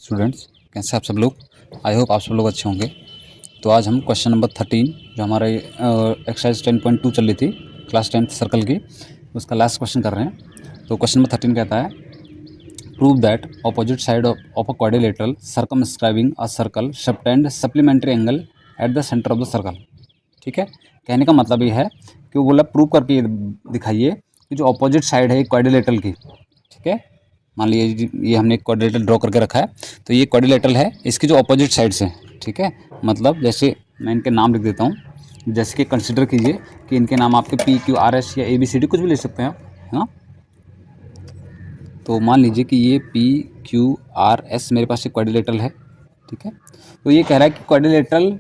Students, कैसे आप सब लोग। आई होप आप सब लोग अच्छे होंगे। तो आज हम क्वेश्चन नंबर 13 जो हमारे एक्सरसाइज 10.2 चल रही थी क्लास 10th सर्कल की, उसका लास्ट क्वेश्चन कर रहे हैं। तो क्वेश्चन नंबर 13 कहता है, prove that opposite side of a quadrilateral circumscribing a circle subtend supplementary angle at the centre of the circle. ठीक है, कहने का मतलब ये है कि वो बोला प्रूव करके दिखाइए कि जो ऑपोजिट साइड है क्वाड्रिलेटरल की, ठीक है, मान लीजिए ये हमने एक क्वाड्रिलेटरल ड्रॉ करके रखा है, तो ये क्वाड्रिलेटरल है, इसकी जो ऑपोजिट साइड से, ठीक है, मतलब जैसे मैं इनके नाम लिख देता हूँ, जैसे कि कंसिडर कीजिए कि इनके नाम आपके PQRS या ABCD कुछ भी ले सकते हैं आप, है ना। तो मान लीजिए कि ये PQRS मेरे पास एक क्वाड्रिलेटरल है, ठीक है। तो ये कह रहा है कि क्वाड्रिलेटरल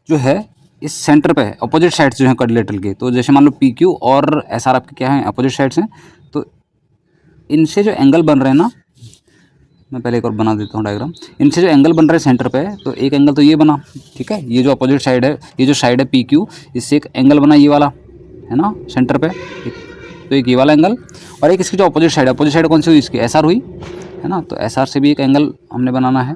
जो है इस सेंटर पे है, अपोजिट साइड्स जो है क्वाड्रिलेटरल के। तो जैसे मान लो PQ और SR आपके क्या है, अपोजिट साइड्स हैं। तो इनसे जो एंगल बन रहे हैं ना, मैं पहले एक और बना देता हूँ डायग्राम। इनसे जो एंगल बन रहा है सेंटर पे, तो एक एंगल तो ये बना, ठीक है, ये जो अपोजिट साइड है, ये जो साइड है PQ, इससे एक एंगल बना ये वाला, है ना, सेंटर पे तो एक ये वाला एंगल, और एक इसकी जो अपोजिट साइड कौन सी हुई, इसकी SR हुई, है ना। तो SR से भी एक एंगल हमने बनाना है।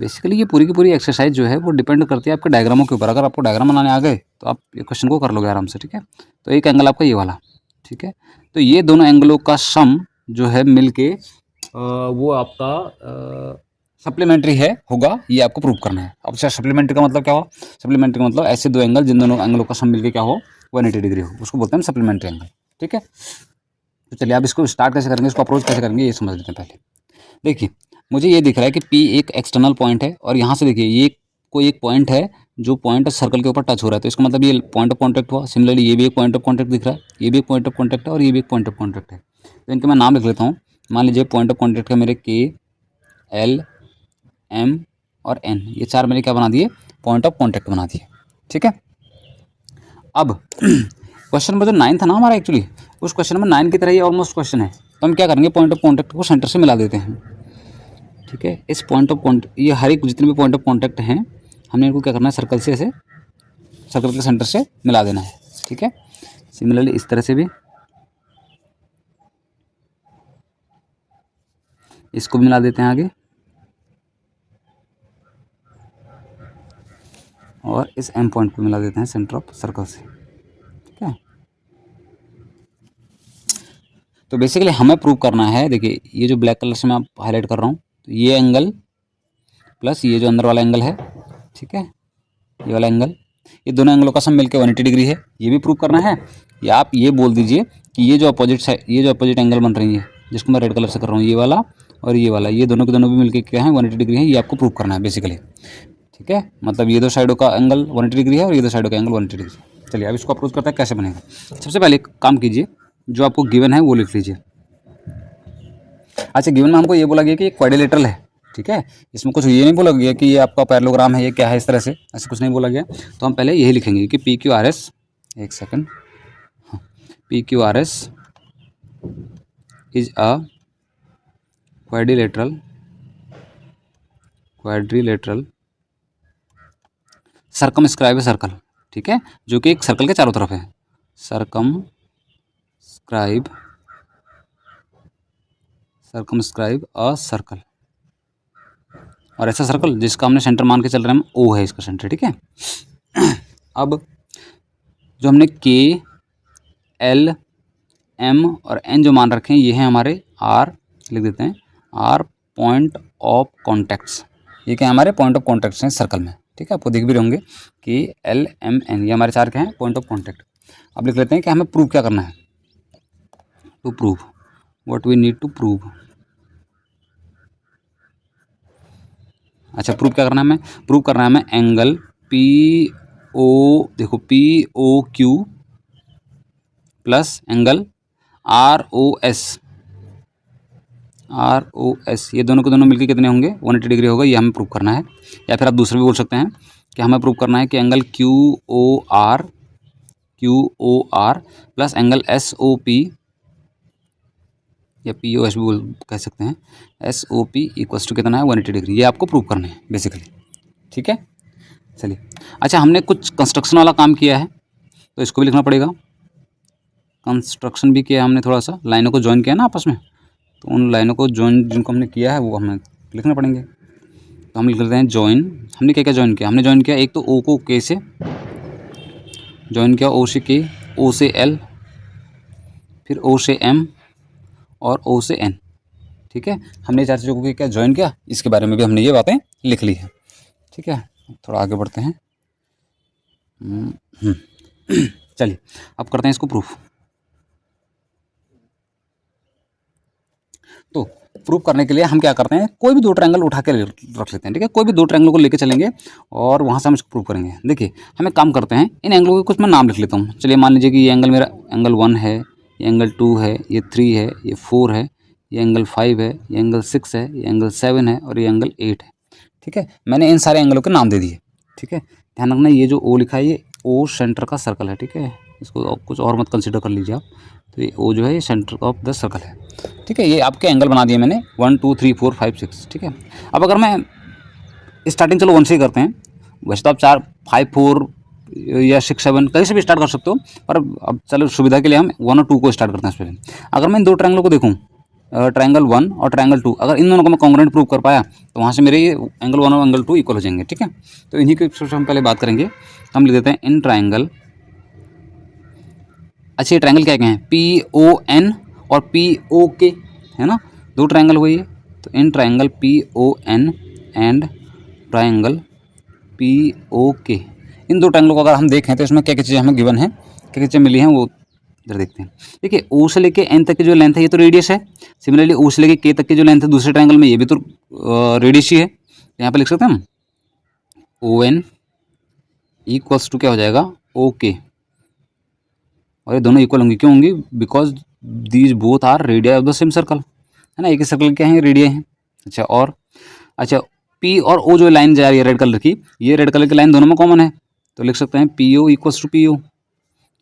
बेसिकली ये पूरी की पूरी एक्सरसाइज जो है वो डिपेंड करती है आपके डायग्रामों के ऊपर। अगर आपको डायग्राम बनाने आ गए तो आप ये क्वेश्चन को कर लोगे आराम से, ठीक है। तो एक एंगल आपका ये वाला, ठीक है। तो ये दोनों एंगलों का सम जो है मिलके वो आपका सप्लीमेंट्री है होगा, ये आपको प्रूव करना है। अब सप्लीमेंट्री का मतलब क्या हो, सप्लीमेंट्री का मतलब ऐसे दो एंगल जिन दोनों एंगलों का सम मिलके क्या हो, 180 डिग्री हो, उसको बोलते हैं सप्लीमेंट्री एंगल, ठीक है। तो चलिए आप इसको स्टार्ट कैसे करेंगे, इसको अप्रोच कैसे करेंगे, ये समझ लेते हैं पहले। देखिए, मुझे ये दिख रहा है कि P एक एक्सटर्नल पॉइंट है, और यहाँ से देखिए ये कोई एक पॉइंट है जो पॉइंट सर्कल के ऊपर टच हो रहा है, तो इसका मतलब ये पॉइंट ऑफ कॉन्टैक्ट हुआ। सिमिलरली ये भी एक पॉइंट ऑफ कॉन्टैक्ट दिख रहा है, ये भी एक पॉइंट ऑफ कॉन्टैक्ट है, और ये भी एक पॉइंट ऑफ कॉन्टैक्ट है। तो इनके मैं नाम लिख लेता हूँ। मान लीजिए पॉइंट ऑफ कॉन्टैक्ट है मेरे K, L, M और N, ये चार मैंने क्या बना दिए, पॉइंट ऑफ कॉन्टैक्ट बना दिए, ठीक है। अब क्वेश्चन नंबर जो 9 था ना हमारा, एक्चुअली उस क्वेश्चन नंबर 9 की तरह ही ऑलमोस्ट क्वेश्चन है। तो हम क्या करेंगे, पॉइंट ऑफ कॉन्टैक्ट को सेंटर से मिला देते हैं, ठीक है। इस पॉइंट ऑफ कॉन्टैक्ट, ये हर एक जितने भी पॉइंट ऑफ कॉन्टैक्ट हैं, हमने इनको क्या करना है, सर्कल से ऐसे सर्कल के सेंटर से मिला देना है, ठीक है। सिमिलरली इस तरह से भी इसको भी मिला देते हैं आगे, और इस M पॉइंट पे मिला देते हैं सेंटर ऑफ सर्कल से, ठीक है। तो बेसिकली हमें प्रूव करना है, देखिए ये जो ब्लैक कलर से मैं आप हाईलाइट कर रहा हूँ, तो ये एंगल प्लस ये जो अंदर वाला एंगल है, ठीक है, ये वाला एंगल, ये दोनों एंगलों का सम मिलकर 180 डिग्री है, ये भी प्रूव करना है। या आप ये बोल दीजिए कि ये जो अपोजिट एंगल बन रही है, जिसको मैं रेड कलर से कर रहा हूँ, ये वाला और ये वाला, ये दोनों के दोनों भी मिलकर क्या है, 180 डिग्री है, ये आपको प्रूव करना है बेसिकली, ठीक है। मतलब ये दो साइडों का एंगल 180 डिग्री है, और ये दो साइडों का एंगल 180 डिग्री। चलिए अब इसको अप्रोच करता है, कैसे बनेगा। सबसे पहले एक काम कीजिए, जो आपको गिवन है वो लिख लीजिए। अच्छा, गिवन में हमको ये बोला गया कि ये क्वाड्रिलेटरल है, ठीक है। इसमें कुछ ये नहीं बोला गया कि ये आपका पैरेललोग्राम है, ये क्या है, इस तरह से ऐसा कुछ नहीं बोला गया। तो हम पहले यही लिखेंगे कि PQRS, एक second, PQRS is a quadrilateral circumscribe circle, ठीक है, जो कि एक सर्कल के चारों तरफ है। सर्कमस्क्राइब अ सर्कल, और ऐसा सर्कल जिसका हमने सेंटर मान के चल रहे हैं, O है इसका सेंटर, ठीक है। अब जो हमने K, L, M और N जो मान रखे हैं, ये हैं हमारे R, लिख देते हैं R पॉइंट ऑफ कॉन्टैक्ट्स। ये क्या हमारे पॉइंट ऑफ कॉन्टैक्ट्स हैं सर्कल में, ठीक है। आपको देख भी रहे होंगे कि L, M, N ये हमारे चार क्या हैं, पॉइंट ऑफ कॉन्टैक्ट। अब लिख लेते हैं कि हमें प्रूव क्या करना है, to prove what we need to prove. अच्छा, प्रूव क्या करना है हमें, प्रूव करना है हमें एंगल PO, देखो POQ प्लस एंगल ROS, ये दोनों के दोनों मिलकर कितने होंगे, 180 डिग्री होगा, ये हमें प्रूव करना है। या फिर आप दूसरा भी बोल सकते हैं कि हमें प्रूव करना है कि angle QOR plus angle SOP, या POS भी कह सकते हैं, SOP इक्वल्स टू कितना है, 180 डिग्री। ये आपको प्रूव करना है बेसिकली, ठीक है। चलिए, अच्छा हमने कुछ कंस्ट्रक्शन वाला काम किया है, तो इसको भी लिखना पड़ेगा। कंस्ट्रक्शन भी किया हमने, थोड़ा सा लाइनों को ज्वाइन किया ना आपस में, तो उन लाइनों को ज्वाइन जिनको हमने किया है वो हमें लिखना पड़ेंगे। तो हम लिख लेते हैं ज्वाइन। हमने क्या क्या ज्वाइन किया, हमने ज्वाइन किया एक तो ओ को के से ज्वाइन किया, ओ से के, ओ से एल, फिर ओ से एम और ओ से एन। ठीक है, हमने 4 चीज़ों को क्या ज्वाइन किया, इसके बारे में भी हमने ये बातें लिख ली है। ठीक है, थोड़ा आगे बढ़ते हैं। चलिए अब करते हैं इसको प्रूफ। तो प्रूफ करने के लिए हम क्या करते हैं, कोई भी 2 ट्रायंगल उठा के रख लेते हैं। ठीक है, कोई भी 2 ट्रायंगल को लेके चलेंगे और वहाँ से हम इसको प्रूफ करेंगे। देखिए हम एक काम करते हैं, इन एंगलों के कुछ मैं नाम लिख लेता हूँ। चलिए मान लीजिए कि ये एंगल मेरा एंगल 1 है, ये एंगल 2 है, ये 3 है, ये 4 है, ये एंगल 5 है, ये एंगल 6 है, ये एंगल 7 है और ये एंगल 8 है। ठीक है, मैंने इन सारे एंगलों के नाम दे दिए। ठीक है, ध्यान रखना ये जो ओ लिखा है ये ओ सेंटर का सर्कल है। ठीक है, इसको कुछ और मत कंसिडर कर लीजिए आप। तो ये ओ जो है ये सेंटर ऑफ द सर्कल है। ठीक है, ये आपके एंगल बना दिए मैंने 1 2 3 4 5 6। ठीक है, अब अगर मैं स्टार्टिंग चलो 1 से ही करते हैं, वैसे तो आप 4 5 4 या 6 7 कहीं से भी स्टार्ट कर सकते हो, पर अब चलो सुविधा के लिए हम 1 और 2 को स्टार्ट करते हैं पहले। अगर मैं इन 2 ट्रायंगलों को देखूँ, ट्रायंगल 1 और ट्रायंगल 2, अगर इन दोनों को मैं कॉन्ग्रुएंट प्रूव कर पाया तो वहाँ से मेरे ये एंगल 1 और एंगल 2 इक्वल हो जाएंगे। ठीक है, तो इन्हीं के सबसे हम पहले बात करेंगे। हम लिख देते हैं इन ट्रायंगल, अच्छा ये ट्रायंगल क्या हैं, PON और POK है ना, 2 ट्रायंगल हुए ये। तो in triangle PON and triangle POK, इन 2 ट्रायंगलों को अगर हम देखें तो इसमें क्या क्या चीज़ें हमें गिवन है, क्या क्या चीज़ें मिली हैं वो इधर देखते हैं। देखिए ओ से लेके एन तक की जो लेंथ है ये तो रेडियस है। सिमिलरली ओ से लेके के तक की जो लेंथ है दूसरे ट्रायंगल में ये भी तो रेडियस ही है। यहाँ पे लिख सकते हैं हम ON इक्वल्स टू क्या हो जाएगा OK, और ये दोनों इक्वल होंगी, क्यों होंगी, because these both are radii of the same circle, है ना, एक ही सर्कल के हैं रेडिया हैं। अच्छा और अच्छा P और O जो लाइन जा रही है रेड कलर की, ये रेड कलर की लाइन दोनों में कॉमन है, तो लिख सकते हैं PO इक्वल्स टू PO,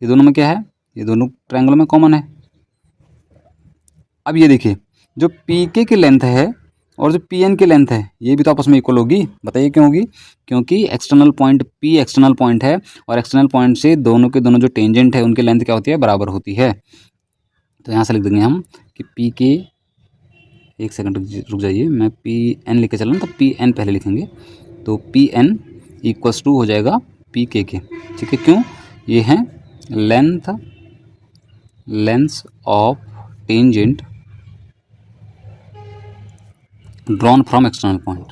ये दोनों में क्या है, ये दोनों ट्रायंगलों में कॉमन है। अब ये देखिए जो PK की लेंथ है और जो PN की लेंथ है ये भी तो आपस में इक्वल होगी, बताइए क्यों होगी, क्योंकि external point P external point है और एक्सटर्नल पॉइंट से दोनों के दोनों जो टेंजेंट है उनकी लेंथ क्या होती है, बराबर होती है। तो यहाँ से लिख देंगे हम कि PK, एक सेकंड रुक जाइए, मैं PN लिख के चल रहा हूँ, तो PN पहले लिखेंगे, तो PN इक्वल्स टू हो जाएगा PK के। ठीक है, क्यों, ये है length of tangent drawn from external point,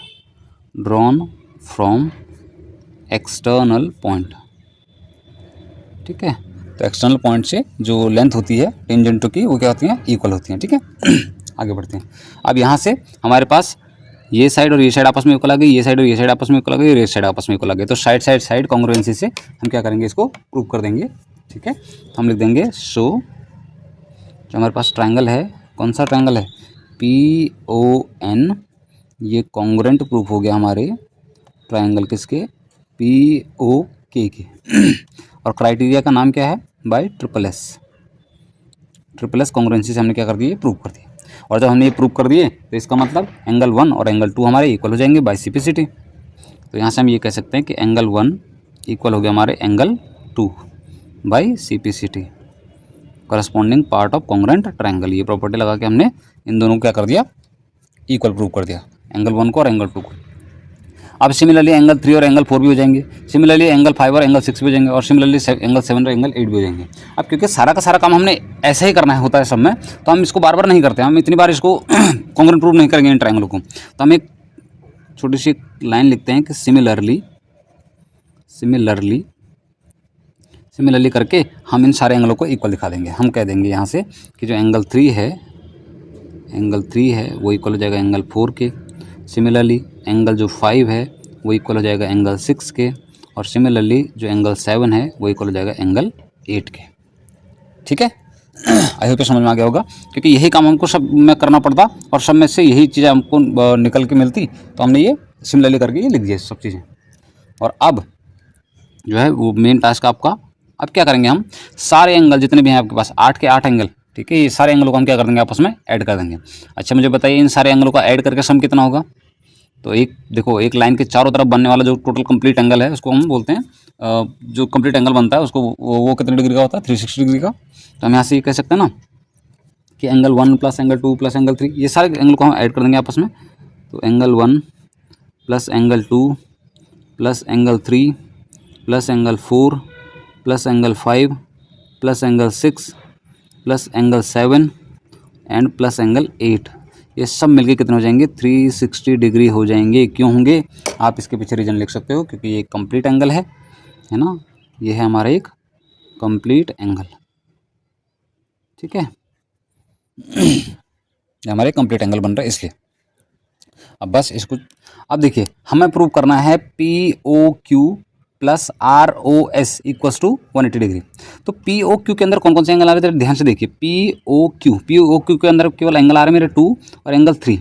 ठीक है, तो एक्सटर्नल पॉइंट से जो लेंथ होती है टेंजेंटों की वो क्या होती हैं, इक्वल होती हैं। ठीक है, आगे बढ़ते हैं। अब यहाँ से हमारे पास ये साइड और ये साइड आपस में इक्वल आ गई, ये साइड और ये साइड आपस में इक्वल आ गई, और ये साइड आपस में इक्वल आ गई, तो साइड कॉन्ग्रुएंसी से हम क्या करेंगे, इसको प्रूव कर देंगे। ठीक है, तो हम लिख देंगे सो जो हमारे पास ट्रायंगल है, कौन सा ट्रायंगल है, PON, ये कॉन्ग्रुएंट प्रूफ हो गया हमारे ट्रायंगल किसके, POK के। और क्राइटेरिया का नाम क्या है, बाय ट्रिपल एस कॉन्ग्रुएंसी से हमने क्या कर दिया, प्रूव कर दिया। और जब हमने ये प्रूव कर दिए तो इसका मतलब एंगल 1 और एंगल 2 हमारे इक्वल हो जाएंगे बाय CPCT। तो यहाँ से हम ये कह सकते हैं कि एंगल 1 इक्वल हो गया हमारे angle 2 by CPCT, corresponding part of congruent triangle. ये प्रॉपर्टी लगा के हमने इन दोनों को क्या कर दिया, इक्वल प्रूव कर दिया, एंगल 1 को और एंगल 2 को। अब सिमिलरली एंगल 3 और एंगल 4 भी हो जाएंगे, सिमिलरली एंगल 5 और एंगल 6 भी हो जाएंगे, और सिमिलरली एंगल 7 और एंगल 8 भी हो जाएंगे। अब क्योंकि सारा का सारा काम हमने ऐसे ही करना होता है सब में, तो हम इसको बार बार नहीं करते, हम इतनी बार इसको कॉन्ग्रुएंट प्रूव नहीं करेंगे इन ट्रायंगलों को। तो हम एक छोटी सी लाइन लिखते हैं कि सिमिलरली करके हम इन सारे एंगलों को इक्वल दिखा देंगे। हम कह देंगे यहाँ से कि जो एंगल 3 है वो इक्वल हो जाएगा एंगल 4 के, सिमिलरली एंगल जो 5 है वो इक्वल हो जाएगा एंगल 6 के, और सिमिलरली जो एंगल 7 है वो इक्वल हो जाएगा एंगल 8 के। ठीक है, आई होप समझ में आ गया होगा, क्योंकि यही काम हमको सब में करना पड़ता और सब में से यही चीज़ें हमको निकल के मिलती, तो हमने ये सिमिलरली करके ये लिख दिया सब चीज़ें। और अब जो है वो मेन टास्क आपका, अब क्या करेंगे, हम सारे एंगल जितने भी हैं आपके पास 8 के 8 एंगल, ठीक है, ये सारे एंगलों को हम क्या कर देंगे, आपस में ऐड कर देंगे। अच्छा मुझे बताइए इन सारे एंगलों का ऐड करके सम कितना होगा। तो एक देखो, एक लाइन के चारों तरफ बनने वाला जो टोटल कंप्लीट एंगल है उसको हम बोलते हैं, जो कंप्लीट एंगल बनता है उसको वो कितने डिग्री का होता है, 360 डिग्री का। तो हम यहाँ से ये कह सकते हैं ना कि angle 1 plus angle 2 plus angle 3, ये सारे एंगल को हम ऐड कर देंगे आपस में। तो angle 1 plus angle 2 plus angle 3 plus angle 4 plus angle 5 plus angle 6 plus angle 7 and plus angle 8, ये सब मिलके कितने हो जाएंगे? 360 डिग्री हो जाएंगे। क्यों होंगे? आप इसके पीछे रीजन लिख सकते हो, क्योंकि ये कंप्लीट एंगल है ना, ये है हमारा एक कंप्लीट एंगल, ठीक है। ये हमारे कंप्लीट एंगल बन रहा है इसलिए। अब बस इसको, अब देखिए हमें प्रूव करना है P O Q plus R O S equals to 180 degree. तो पी ओ क्यू के अंदर कौन कौन से एंगल आ रहे हैं ध्यान से देखिए। पी ओ क्यू के अंदर केवल एंगल आ रहा है मेरे 2 और एंगल 3,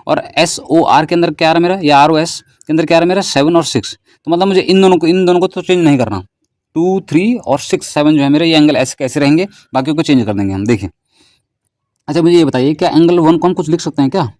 और एस ओ आर के अंदर क्या आ रहा है मेरा, या आर ओ एस के अंदर क्या आ रहा है मेरा 7 और 6। तो मतलब मुझे इन दोनों को तो चेंज नहीं करना। 2, 3 और 6, 7 जो है मेरे ये एंगल ऐसे कैसे रहेंगे, बाकी को चेंज कर देंगे हम। देखिए अच्छा मुझे ये बताइए, क्या एंगल 1 को हम कुछ लिख सकते हैं क्या?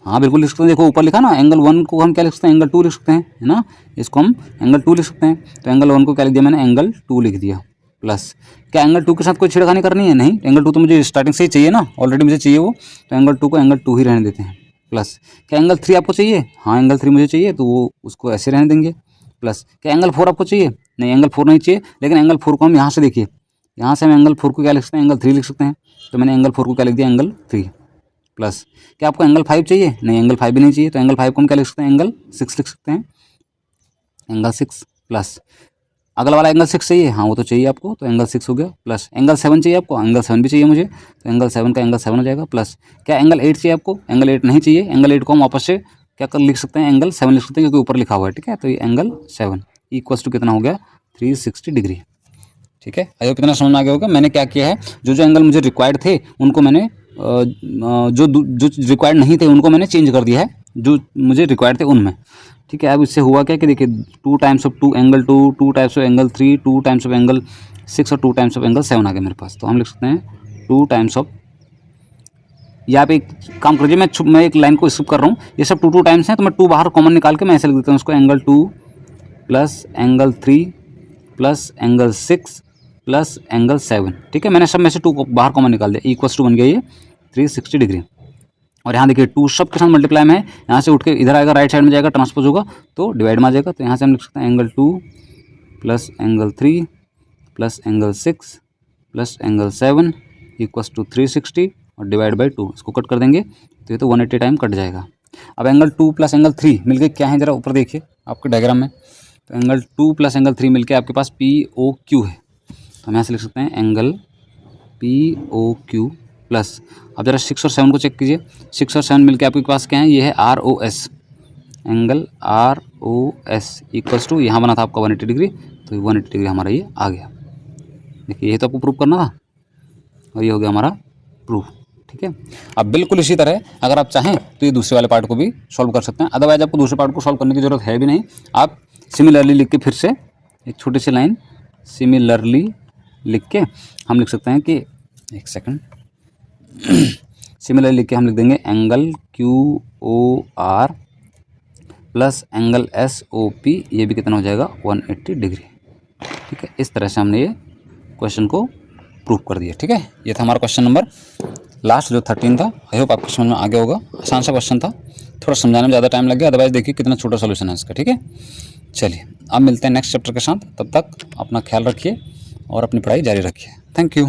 हाँ बिल्कुल लिख सकते हैं। देखो ऊपर लिखा ना, एंगल 1 को हम क्या लिख सकते हैं? एंगल 2 लिख सकते हैं, है ना। इसको हम एंगल 2 लिख सकते हैं। तो एंगल 1 को क्या लिख दिया मैंने? एंगल 2 लिख दिया। प्लस क्या एंगल 2 के साथ कोई छेड़खानी करनी है? नहीं, एंगल 2 तो मुझे स्टार्टिंग से ही चाहिए ना, ऑलरेडी मुझे चाहिए वो, तो एंगल 2 को एंगल 2 ही रहने देते हैं। प्लस क्या एंगल 3 आपको चाहिए? हाँ एंगल 3 मुझे चाहिए, तो वो उसको ऐसे रहने देंगे। प्लस क्या एंगल 4 आपको चाहिए? नहीं एंगल 4 नहीं चाहिए, लेकिन एंगल 4 को हम यहाँ से देखिए, यहाँ से हम एंगल 4 को क्या लिख सकते हैं? एंगल 3 लिख सकते हैं। तो मैंने एंगल 4 को क्या लिख दिया? एंगल 3। प्लस क्या आपको एंगल 5 चाहिए? नहीं एंगल 5 भी नहीं चाहिए, तो एंगल 5 को हम क्या लिख सकते हैं? एंगल 6 लिख सकते हैं, एंगल 6। प्लस अगला वाला एंगल 6 चाहिए? हाँ वो तो चाहिए आपको, तो एंगल 6 हो गया। प्लस एंगल 7 चाहिए आपको? एंगल 7 भी चाहिए मुझे, तो एंगल 7 का एंगल 7 हो जाएगा। प्लस क्या एंगल 8 चाहिए आपको? एंगल 8 नहीं चाहिए, एंगल 8 को हम वापस से क्या कर लिख सकते हैं? एंगल 7 लिख सकते हैं, क्योंकि ऊपर लिखा हुआ है, ठीक है। तो ये एंगल 7 इक्वल्स टू कितना हो गया? 360 डिग्री, ठीक है। आई होप इतना समझ में आ गया होगा। मैंने क्या किया है, जो एंगल मुझे रिक्वायर्ड थे उनको मैंने जो रिक्वायर्ड नहीं थे उनको मैंने चेंज कर दिया है, जो मुझे रिक्वायर्ड थे उनमें, ठीक है। अब इससे हुआ क्या कि देखिए 2 times of 2 angle 2, 2 times of angle 3, 2 times of angle 6 और 2 टाइम्स ऑफ एंगल 7 आ गया मेरे पास। तो हम लिख सकते हैं 2 टाइम्स ऑफ, यहाँ पे एक काम करिए, मैं एक लाइन को स्किप कर रहा हूँ, ये सब 2 टाइम्स हैं, तो मैं 2 बाहर कॉमन निकाल के मैं ऐसे लिख देता हूँ उसको, angle 2 plus angle 3 plus angle 6 plus angle 7, ठीक है। मैंने सब में से 2 को बाहर कॉमन निकाल दिया, इक्वल्स टू बन गया ये 360 डिग्री। और यहाँ देखिए 2 सब के साथ मल्टीप्लाई में है, यहाँ से उठ के इधर आएगा, राइट साइड में जाएगा, ट्रांसपोज होगा तो डिवाइड में आ जाएगा। तो यहाँ से हम लिख सकते हैं angle 2 plus angle 3 plus angle 6 plus angle 7 equals to 360 और डिवाइड बाई 2, इसको कट कर देंगे तो ये तो 180 टाइम कट जाएगा। अब एंगल 2 प्लस एंगल 3 मिलके क्या है, जरा ऊपर देखिए आपके डायग्राम में। तो एंगल 2 प्लस एंगल 3 मिलके आपके पास पी ओ क्यू है। तो हम यहाँ से लिख सकते हैं angle P O Q plus, अब जरा 6 और 7 को चेक कीजिए, 6 और 7 मिलके आपके पास क्या है? ये है R O S, angle R O S equals to, यहाँ बना था आपका 180 डिग्री, तो 180 डिग्री हमारा ये आ गया। देखिए ये तो आपको प्रूव करना था, और ये हो गया हमारा प्रूफ, ठीक है। अब बिल्कुल इसी तरह अगर आप चाहें तो ये दूसरे वाले पार्ट को भी सॉल्व कर सकते हैं, अदरवाइज आपको दूसरे पार्ट को सॉल्व करने की ज़रूरत है भी नहीं। आप सिमिलरली लिख के फिर से एक छोटी सी लाइन सिमिलरली लिख के हम लिख सकते हैं कि, एक सेकंड, सिमिलरली लिख के हम लिख देंगे angle Q O R plus angle S O P, ये भी कितना हो जाएगा? 180 डिग्री, ठीक है। इस तरह से हमने ये क्वेश्चन को प्रूव कर दिया, ठीक है। ये था हमारा क्वेश्चन नंबर लास्ट जो 13 था। आई होप आपको समझ में आ गया होगा, आसान सा क्वेश्चन था, थोड़ा समझाने में ज़्यादा टाइम लग गया, अदरवाइज देखिए कितना छोटा सोल्यूशन है इसका, ठीक है। चलिए अब मिलते हैं नेक्स्ट चैप्टर के साथ, तब तक अपना ख्याल रखिए और अपनी पढ़ाई जारी रखिए। Thank you.